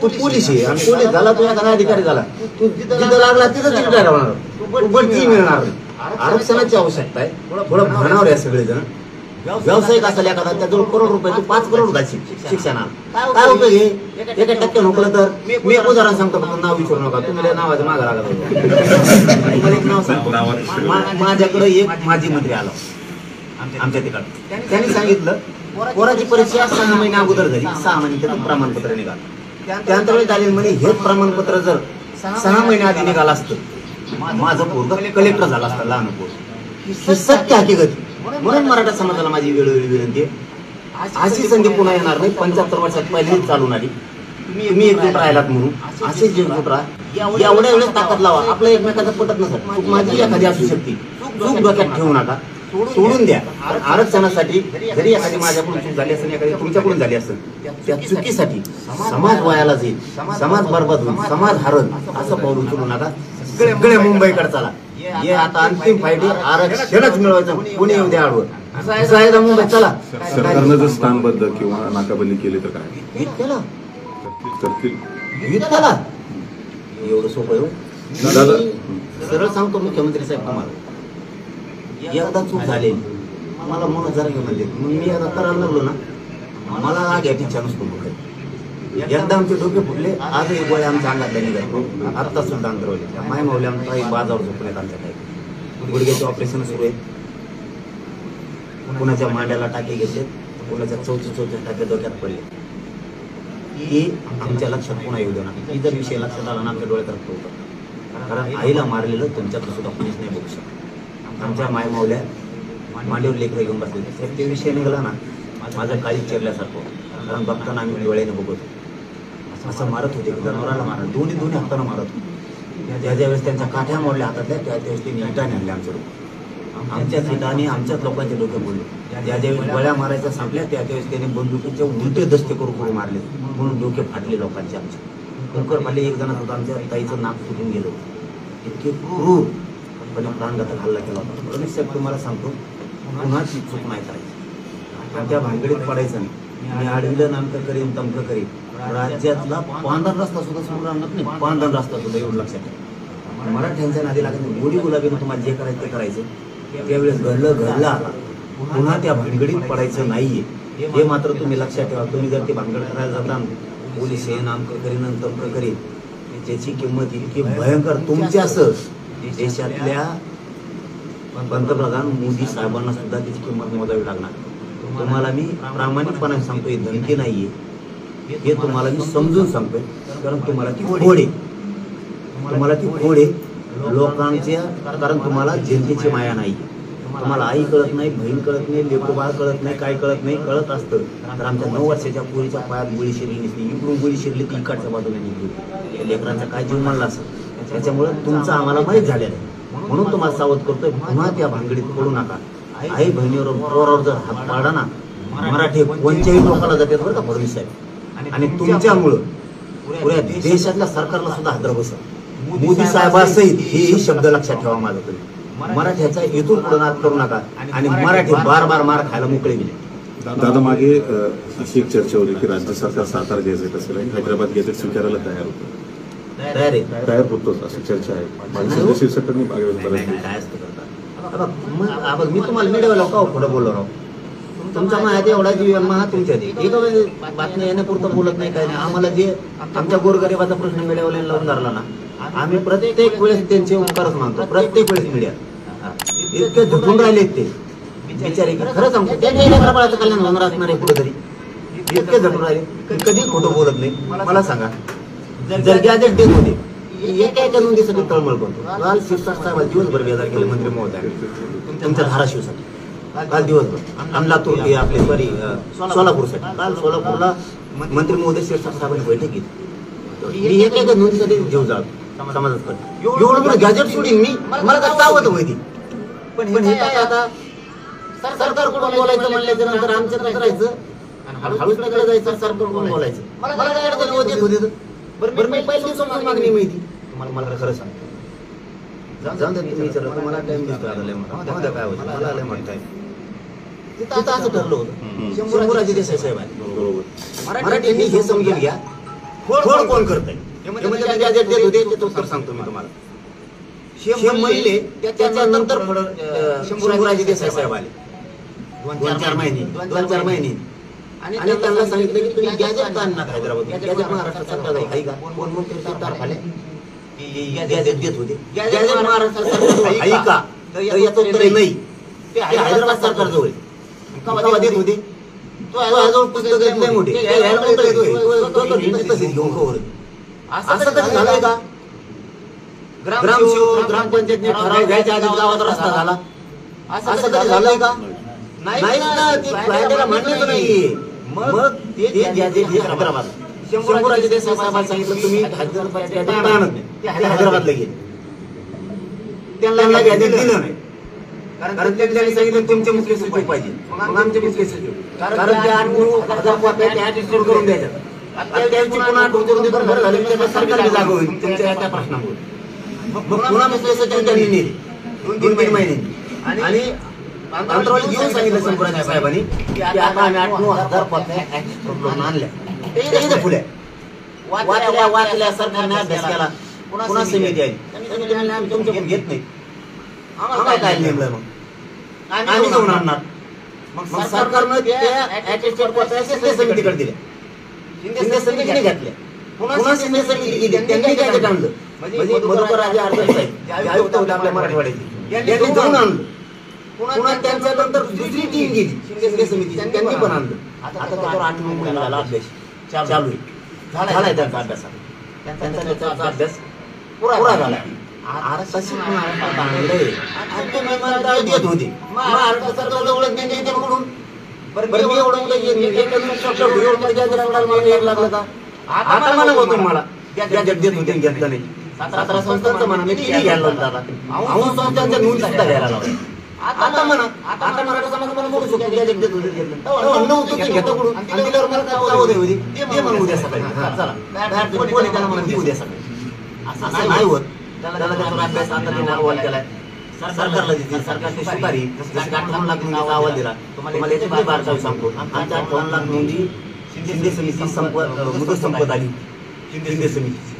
Speaker 2: तो पोलीस आहे. आणि पोलीस झाला तो एखादा अधिकारी झाला, तू जिथं लागला तिथं रिटायर होणार, तू बढती मिळणार नाही. आरक्षणाची आवश्यकता आहे. थोडं भानावर आहे सगळेजण. व्यावसायिक असेल एखादा त्याजवळ करोड रुपये, तू 5 करोड घालशील शिक्षणाला, काय उपयोग आहे? 1% नोकलं तर मी एक उदाहरण सांगतो, फक्त नाव विचारू नका, तुम्ही नावाचं मागा लागत. तुम्हाला एक नाव सांगतो. माझ्याकडे एक माजी मंत्री आला आमच्या तिकडे. त्यांनी सांगितलं पोराची परीक्षा 6 महिने अगोदर झाली, 6 महिने त्याचं प्रमाणपत्र निघालं. त्यानंतर वेळी झाले म्हणे हेच प्रमाणपत्र जर 6 महिने आधी निघालं असतं माझं पोरग कलेक्टर झाला असता, लहान पोर. सत्य हकीकत. म्हणून मराठा समाजाला माझी वेळोवेळी विनंती आहे, अशी संधी पुन्हा येणार नाही. 75 वर्षात पहिलीच चालून आली. तुम्ही एकजूट राहिलात म्हणून असेच एकजूट राहा. एवढ्या वेळेस ताकद लावा. आपलं एकमेकाचं पटत नसत, चूक माझी एखादी असू शकते, चूक डोक्यात ठेवू नका, सोडून द्या. आरक्षणासाठी जरी एखादी माझ्याकडून चूक झाली असेल, एखादी तुमच्याकडून झाली असेल, त्या चुकीसाठी समाज वायाला जाईल, समाज बरबाद होईल, समाज हरल, असं पाऊल उचलू नका. सगळे मुंबईकडे चला. हे आता अंतिम फाईट आहे, आरक्षणच मिळवायचं, कोणी येऊ द्या आडवं. मुंबईत चला.
Speaker 7: सरकारनं जर स्थानबद्ध किंवा नाकाबंदी केली तर काय
Speaker 2: हित केलं,
Speaker 7: करतील?
Speaker 2: हित केला. एवढं सोपं आहे.
Speaker 7: दादा
Speaker 2: सरळ सांगतो मुख्यमंत्री साहेब तुम्हाला, एकदा चूक झाली मला म्हणून जरा घेऊन दे, मग मी आता करायला लागलो ना, मला घ्यायची इच्छा नसतो. एकदा आमचे डोके फुटले, आजही गोळ्या आमच्या अंगातल्या निघाले. आत्ता सुद्धा अंतरवले माय मावले आमच्या बाजावर झोपण्यात आमच्या काही गुडघ्याचे ऑपरेशन सुरू आहे. कुणाच्या मांड्याला टाके घेतले, कुणाच्या चौथ्या टाके डोक्यात पडले. ही आमच्या लक्षात पुन्हा येऊ देणार. ही जर विषय लक्षात आला ना आमच्या डोळ्यात रक्त होतं. कारण आईला मारलेलं तुमच्याकडे सुद्धा कोणीच नाही बघू शकत. आमच्या माय मावल्या मांडीवर लेकरं घेऊन बसले, ते विषय निघाला ना माझं काळीच चिरल्यासारखं. कारण बघताना आम्ही डोळ्याने बघत असं मारत होते, जनावराला मारत, दोन्ही हातानं मारत होते. ज्या वेळेस त्यांच्या काठ्या मोडल्या हातातल्या, त्यावेळेस ते इटाने आणले आमच्या डोकं. आमच्याच इटाने आमच्याच लोकांचे डोके मोडले. ज्यावेळेस गोळ्या मारायच्या संपल्या त्यावेळेस त्याने बंदुकीचे उलटे दस्ते करू मारले, म्हणून डोके फाटले लोकांचे. आमचे कुकर फाटले. एक जण होता आमच्या ताईचं नाक फुटून गेलं. इतके क्रूरपणे प्राणघातक हल्ला केला होता. रमेश साहेब तुम्हाला सांगतो, कुणाची चूक नाही करायची आणि त्या भानगडीत पडायचं नाही. मी आडविलं नामकं करीन, तमकं करीन. राज्यातला पांढरा रस्ता सुद्धा समोर आणत नाही, पांढरा रस्ता सुद्धा एवढं लक्षात ठेवा. मराठ्यांच्या नादी लागत नाही. गोडी गुलाबीनं तुम्हाला जे करायचं ते करायचं. त्यावेळेस घडलं आता पुन्हा त्या भानगडीत पडायचं नाहीये, हे मात्र तुम्ही लक्षात ठेवा. तुम्ही जर ते भानगड करायला जाता, पोलीस हे नामकं करीन, तमकं करीन, ज्याची किंमत इतकी भयंकर तुमच्यासह देशातल्या पंतप्रधान मोदी साहेबांना सुद्धा त्याची किंमत मोजावी लागणार. तुम्हाला मी प्रामाणिकपणे सांगतो, ही धमकी नाहीये, हे तुम्हाला मी समजून सांगतोय, कारण तुम्हाला ती खोड आहे. तुम्हाला ती खोड आहे लोकांच्या, कारण तुम्हाला जनतेची माया नाही. तुम्हाला आई कळत नाही, बहीण कळत नाही, लेकरबाळ कळत नाही, काय कळत नाही. कळत असतं तर आमच्या 9 वर्षाच्या पोरीच्या पायात गोळी शिरली नसती, इकडून गोळी शिरली ती इकडच्या बाजूने निघली. या लेकरांचा काय जीव मानला असं. त्याच्यामुळे तुमचं आम्हाला माहीत झालेलं आहे, म्हणून तुम्हाला सावध करतोय, पुन्हा त्या भानगडीत पडू नका. आई बहिणीवर पोरावर जर हात पाडा ना, मराठी कोणत्याही लोकांना जातात बरं का फडणवीस साहेब. आणि तुमच्यामुळं पुऱ्या देशातल्या सरकारला सुद्धा हादर बसत. मोदी साहेबासहित हे शब्द लक्षात ठेवा माझा तुम्ही. मराठ्याचा इथून पुढे नाद करू नका आणि मराठी बार मार खायला मोकळे गेले.
Speaker 7: दादा मागे अशी एक चर्चा होती की राज्य सरकार सातारा घ्यायचं असेल आणि हैदराबाद घ्यायचं स्वीकारायला तयार होतं. तयार होतोच अशी चर्चा आहे. माणसाच्या शिवसेनेने
Speaker 2: काय असतं करतात. मी तुम्हाला मीडियाला का पुढे बोललो राव. तुमचा माहिती एवढा जीवन महा तुमच्या बातम्या येण्यापुरतं बोलत नाही, काय नाही. आम्हाला जे आमच्या गोरगरिबाचा प्रश्न मीडियावाल्या लावून धरला ना, आम्ही प्रत्येक वेळेस त्यांचे उपकारच मानतो. प्रत्येक वेळेस मीडिया इतके झुकून राहिलेत ते बिचारे, खरं सांगतो त्यांच्या बाळाचं कल्याण होणार असणार आहे कुठेतरी. इतके झटून राहिले, कधी खोटं बोलत नाही. मला सांगा, जर गॅजेट देत होते एका नोंदीसाठी तळमळ करतो. काल शिवसाट साहेब दिवसभर बेजार केले मंत्री महोदय तुमच्या धाराशिवसाठी. काल दिवसभर आणि लातूर आपले सॉरी सोलापूरसाठी. काल सोलापूरला मंत्री महोदय शिवसाट साहेबांनी बैठक घेतली. एका नोंदीसाठी जीव जातो समाजात करतो. एवढं गॅजेट सोडीन मी, मला काय चावत होती. पण हे काय आता सरकारकडून बोलायचं म्हणल्याच्या नंतर आमच्या करायचं आणि हळूच कडे जायचं, सरकारकडून बोलायचं. मला काय अडचण होते. बरं मी पहिल्या दिवसापासून मागणी माहिती मला खरं सांग. जाऊन तुम्ही विचारलं मला टाइम दिसतो आता काय होतं मला आलं म्हणताय. तिथं असं ठरलं होतं. शंभूराजे देसाई साहेब आहे मराठ्यांनी हे समजून घ्या, खोड कोण करताय. म्हणजे गॅजेट देत होते ते उत्तर सांगतो मी तुम्हाला. शेम म्हणले त्याच्यानंतर शंभूराजे देसाई साहेब आले 2-4 महिने आणि त्यांना सांगितलं की तुम्ही गॅजेट आणणार हैदराबाद. गॅजेट महाराष्ट्र सरकार आहे का कोण म्हणते सरकार खाले गॅजेट देत होते. गॅजेट महाराष्ट्र सरकार आहे का तर याचं उत्तर नाही. ते हैदराबाद सरकार जवळ केव्हा देत होते. तो याजवळ पुस्तक नाही मोठे असं कधी झालंय का. ग्रामसेवक ग्रामपंचायतने ठराव घ्यायच्या आधी गावात रस्ता झाला असं कधी झालंय का. नाही ना, ते कायद्याला मान्यच नाहीये. मग ते गॅजेट हे हैदराबाद शंभूराजे देसाई साहेबांनी सांगितलं तुम्ही हैदराबादला गेले. त्यांना गॅजेट दिलं नाही कारण त्यांनी सांगितलं तुमचे मुख्य सचिव पाहिजे. मग आमचे मुख्य सचिव कारण त्या 8,000 कॉप्या त्या ऍटिट्यूड करून द्यायच्या. त्यांची पुन्हा आठवण करून देतो बरं झालं त्यांना सरकारची जागा होईल तुमच्या त्या प्रश्नामुळे. मग पुन्हा मुख्य सचिव त्यांनी नेले 2-3 महिने आणि अंतरावली घेऊन सांगितलं शंभूराजे साहेबांनी की आता आम्ही 8,000 कॉप्या ऍटिट्यूड करून आणल्या. ते फुल्या वाचल्या सरकारने अभ्यास केला. पुन्हा समिती आली. आम्ही तुमच्याकडून घेत नाही. आम्हाला काय नेमलं मग आम्ही घेऊन आणणार. मग सरकारनं त्या ऍटिट्यूड कॉप्या समितीकडे दिल्या. शिंदे समितीने घेतल्या. पुन्हा शिंदे समिती गेली त्यांनी गॅजेट आणलं. म्हणजे मधुकरराजे आडनाव साहेब जे आयुक्त होते आपल्या मराठवाड्याचे त्यांनी जाऊन आणलं. पुन्हा त्यांच्यानंतर दुसरी टीम गेली शिंदे समिती त्यांनी पण आणलं. आता त्याच्यावर 8-9 महिन्याला अभ्यास चालू आहे. झालाय त्यांचा अभ्यास. त्यांचा अभ्यास पुरा झाला. तशी आणलंय तुम्ही मला देत होते महाराष्ट्र सरकारजवळ त्यांच्याकडून. बरं मी एवढं लागलं का आता मला होतं मला गॅजेट देत होते घेतलं नाही. सातारा संस्थांचं म्हणा मी घ्यायला लावलं आता अहो संस्थांच्या नोंद सुद्धा घ्यायला लावलं. आता म्हणा आता मराठा समाज मला बोलू शकतो गॅजेट देत होते घेतलं नव्हतं ते घेतो कडून आणि दिल्यावर मला काय होते होती ते म्हणून उद्या सकाळी चला कोणी त्याला म्हणा उद्या सकाळी असं नाही होत. त्याला त्याचा अभ्यास आता त्यांनी अहवाल केलाय सरकारला देतील. सरकारने स्वीकारी जसं 58 लाख नोंदीचा अहवाल दिला. तुम्हाला याची काय बारकावी सांगतो. आमच्या 58 लाख नोंदी शिंदे समिती मुदत संपत आली. शिंदे समिती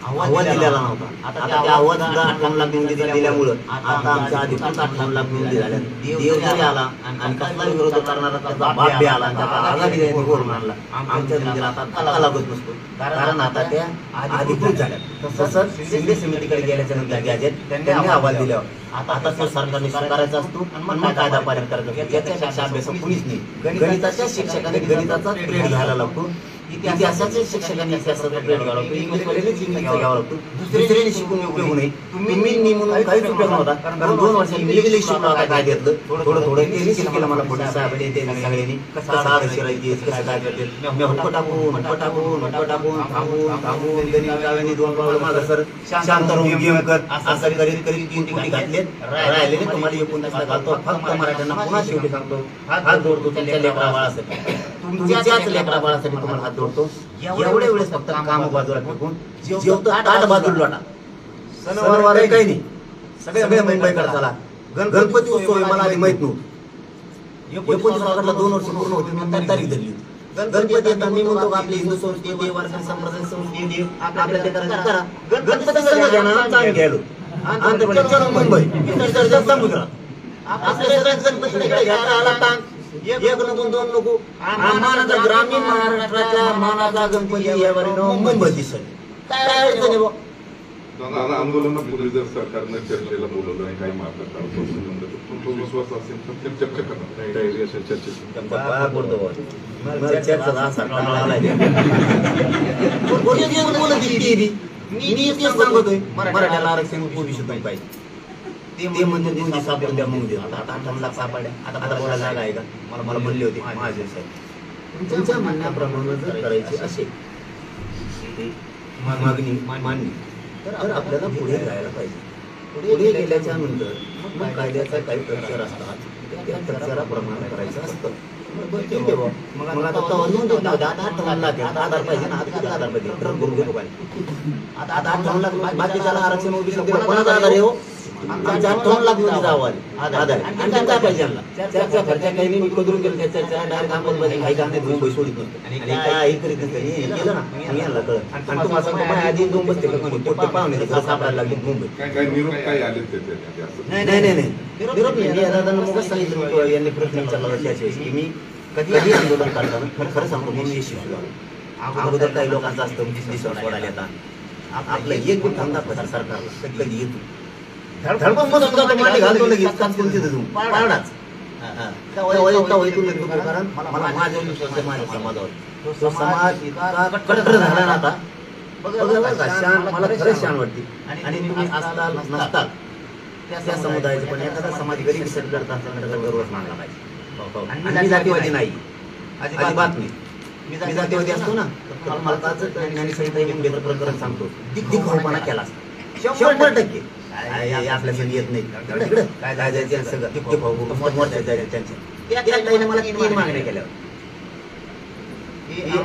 Speaker 2: आवाज दिलेला नव्हता. आता त्या आवाज 58 लाख नोंदीचा दिल्यामुळं आता आमच्या अधिकृत 58 लाख नोंदी झाल्या. देव जरी आला आणि कसला विरोध करणारा त्याचा बाप बी आला, त्याचा आघाडी द्यायचा घोर मानला, आमच्या नोंदीला आता ताला लागत नसतो, कारण आता त्या अधिकृत झाल्या. तसंच शिंदे समितीकडे गेल्याच्या नंतर गॅजेट त्यांनी अहवाल दिल्यावर आता तो सरकारने स्वीकारायचा असतो आणि मग कायदा पारित करायचा असतो. याच्यापेक्षा अभ्यास कुणीच नाही. गणिताच्या शिक्षकाने गणिताचा ट्रेड घ्यायला लागतो, इतिहासाच्या शिक्षकांनी इतिहासाचा ट्रेड घ्यावा लागतो, इंग्लिशवाल्याने इंग्लिशचा घ्यावा लागतो. दुसरीने शिकून उपयोग नाही. तुम्ही म्हणून काहीच उपयोग नव्हता, कारण 2 वर्षांनी मी इंग्लिश शिकलो. आता काय घेतलं थोडं थोडं त्यांनी शिकलं. मला पुढे साहेब सगळ्यांनी कसं साधं शिरायची, कसं काय करते, टाकून गणित 2 पावलं मागं सर, शांत राहून गेम कर, असं करीत 3 कोटी घातले. राहिलेले तुम्हाला 19 घालतो. फक्त मराठ्यांना पुन्हा शेवटी सांगतो, हात जोडतो त्यांच्या लेकरा बाळासाठी, तुमच्याच लेकरा बाळासाठी तुम्हाला हात जोडतो. एवढे वेळेस फक्त काम बाजूला फेकून जेवतो ताट बाजूला लोटा. सणवार काही नाही, सगळे मुंबईकडे चला. गणपती उत्सव मला आधी माहित नव्हतं. 29 2 वर्ष पूर्ण होते, मी तारीख धरली. गणपती येतात, मी म्हणतो आपली हिंदू संस्कृती, वारकरी संप्रदाय संस्कृती आपल्या ते करायचं करा. गणपती सगळं घ्यायला आम्ही घ्यायलो आणि चलो मुंबई विसर्जन समुद्रात. आपल्या सगळ्यात गणपती घ्यायला आला ताण. एक नको 2 नको. मानाचा ग्रामीण महाराष्ट्राच्या मानाचा गणपती यावर मुंबईत दिसत काय अडचण आहे.
Speaker 8: दादा, आंदोलनापूर्वी जर सरकारनं चर्चेला बोलवलं आणि काही मार्ग काढतो तो विश्वास असेल तर चर्चा करणार
Speaker 2: सांगतोय मराठ्याला आरक्षण ओबीसीतून पाहिजे. ते म्हणजे 2 दिवस आपण द्या मग देऊ. आता 58 लाख सापडल्या. आता बोला जागा आहे का? मला म्हणले होते माझे साहेब, तुमच्या म्हणण्याप्रमाणे जर करायची असेल मागणी मान्य तर आपल्याला पुढे जायला पाहिजे. पुढे गेल्याच्या नंतर मग कायद्याचा काही प्रचार असतात, त्या प्रचाराप्रमाणे करायचं असतं. ठीक आहे. मग आता आधार पाहिजे ना, आधार पाहिजे ट्रक भरून घेतो पाहिजे. आता 58 लाख बाकीच्याला आरक्षण ओबीसी कोणाचा आधार आहे हो? आमच्या 58 लाख नोंदीचा अहवाल आधार आहे. आणि काय पाहिजे यांना? चर्चा खर्चा काही नाही, मी कदरून गेलो. त्याच्या डायरेक्ट अंमलबजावणी काही काम नाही, मुंबई सोडित नसतं आणि काही करीत नसतं. गेलं ना मी यांना कळत. आणि तुम्हाला सांगतो माझ्या आधी 2 बसते पोटे पाहुणे सापडायला लागले मुंबई.
Speaker 8: काय निरोप काय आले
Speaker 2: नाही निरोप नाही. मी दादांना मग सांगितलं, यांनी प्रश्न विचारला त्याच्यावेळेस की मी कधी आंदोलन करताना खरं सांगतो मी यशस्वी झालो. अगोदर काही लोकांचं असतं 20 वर्ष सोडायला येतात. आपलं एक पण धंदा पदार सरकारला कधी येतो धडपण मस्त मांडी घालतो लगेच कोणती पाळणाच. कारण मला माझ्या विश्वास आहे माझ्या समाजावर. तो समाज इतका कट्टर झाला ना आता बघा शान, मला खरंच शान वाटते. आणि तुम्ही असताल नसताल त्या समुदायाचे पण एखादा समाज गरीब सेट करता त्याचा गर्वच मानला पाहिजे. आणि जातीवादी नाही, अजिबात नाही. मी जातीवादी असतो ना तर मला ज्ञानेश्वरी प्रकरण सांगतो, दिखोपणा केला 100%. आपल्या सगळी येत नाही काय जायचं सगळं त्यांच्या मला 3 मागण्या केल्या.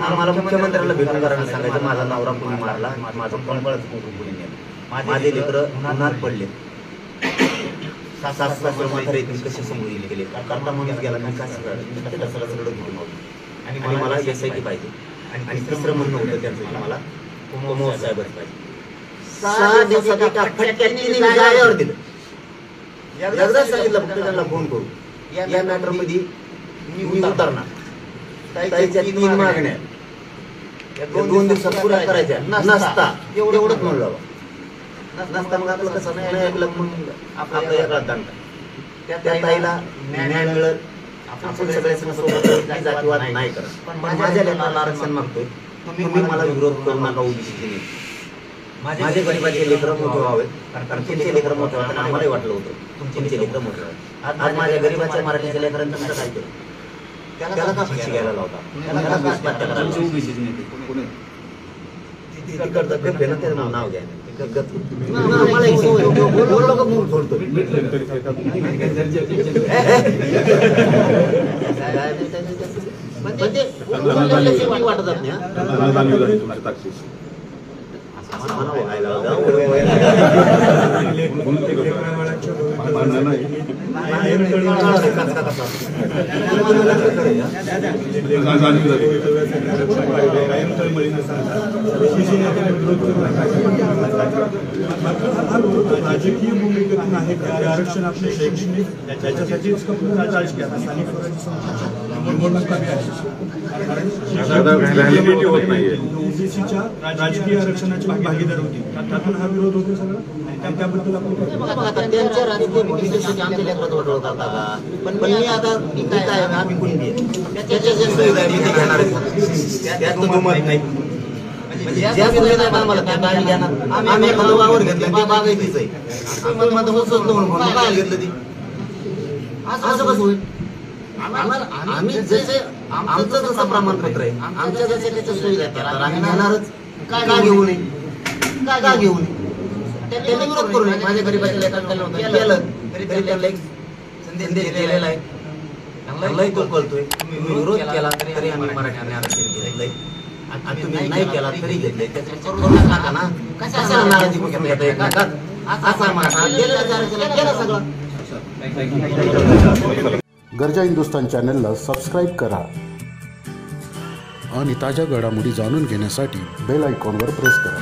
Speaker 2: आम्हाला मुख्यमंत्र्याला भेटून करायला सांगायचं माझा नवरा कोणी मारला, माझं कोणपळच कोणी नेलं, माझे लेकरं उन्हात पडले, सासू म्हातारे कसे समोर गेले, करता म्हणून गेला मी काय सगळं सगळं घेऊन होतं. आणि मला SIT पाहिजे. आणि 3रं म्हणणं होतं त्यांचं मला मोहोळ साहेबच पाहिजे. 6 दिवसात एका फटक्याने जागेवर दिलं. एकदा सांगितलं फक्त त्यांना फोन करू या मॅटर मध्ये मी उतरणार. त्याच्या 3 मागण्या 2 दिवसात पुऱ्या करायच्या नसता एवढंच म्हणलं नसता. मग आपलं कसं नाही ऐकलं मग आपलं वेगळा दंड. त्या ताईला न्याय मिळत. आपण सगळ्या सोबत जातीवाद नाही करत, पण माझ्या लेकराला आरक्षण मागतोय. तुम्ही मला विरोध करू नका ओबीसीने. माझे गरीबाचे लेकरं मोठे व्हावेत, कारण तुमचे लेकरं मोठे व्हावे आम्हालाही वाटलं होतं तुमचे लेकरं मोठे व्हावे. आज माझ्या गरीबाच्या मराठीच्या लेकरांचं कसं काय केलं? त्याला का फाशी घ्यायला लावता? त्याला का आत्महत्या करायला? नाव घ्या मला एक बोललो का मूळ सोडतो. वाटत नाही
Speaker 7: भांडण नाही.
Speaker 1: राजकीय भूमिकेतून आहे का आरक्षण आपले शैक्षणिक त्याच्यासाठी राजकीय स्थानिक स्वराज्य संस्थांच्या निवडणुका
Speaker 7: व्हॅलिडिटी होत नाहीये.
Speaker 1: ओबीसीच्या राजकीय आरक्षणाची भागीदार होती त्यातून हा विरोध होतो सगळा आणि त्याबद्दल आपण
Speaker 2: त्यांच्या राजकीय भूमिकेसाठी आमच्या लेकरात वडवळ करता का पण मी आता मी काय आम्ही कुणबी त्याच्या ज्या सुविधा आहे ते घेणार आहे त्यात तो दुमत नाही म्हणजे ज्या सुविधा आहे आम्हाला त्या आम्ही घेणार आम्ही एखादं वावर घेतलं ते बागायतीच आहे आम्हाला माझं होतच म्हणून काय घेतलं ती असं कसं होईल आम्ही जसे आमचं जसं प्रमाणपत्र आहे आमच्या जसे त्याच्या सुविधा आहेत तर आम्ही घेणारच का घेऊ नये का घेऊ नये त्यांनी विरोध करू नये माझ्या गरीबाच्या लेखात केलं तरी त्यांना एक संदेश दिलेला आहे त्यांनाही तो कळतोय तुम्ही विरोध केला तरी आम्ही मराठ्याने आरक्षण घेतलंय आणि तुम्ही नाही केला तरी घेतलंय त्याच्यात करू नका ना कशाला नाराजी घेता येत नका असा माझा गेलेलं आरक्षण केलं सगळं.
Speaker 9: गरजा हिंदुस्तान चॅनलला सबस्क्राईब करा आणि ताज्या घडामोडी जाणून घेण्यासाठी बेल आयकॉनवर प्रेस करा.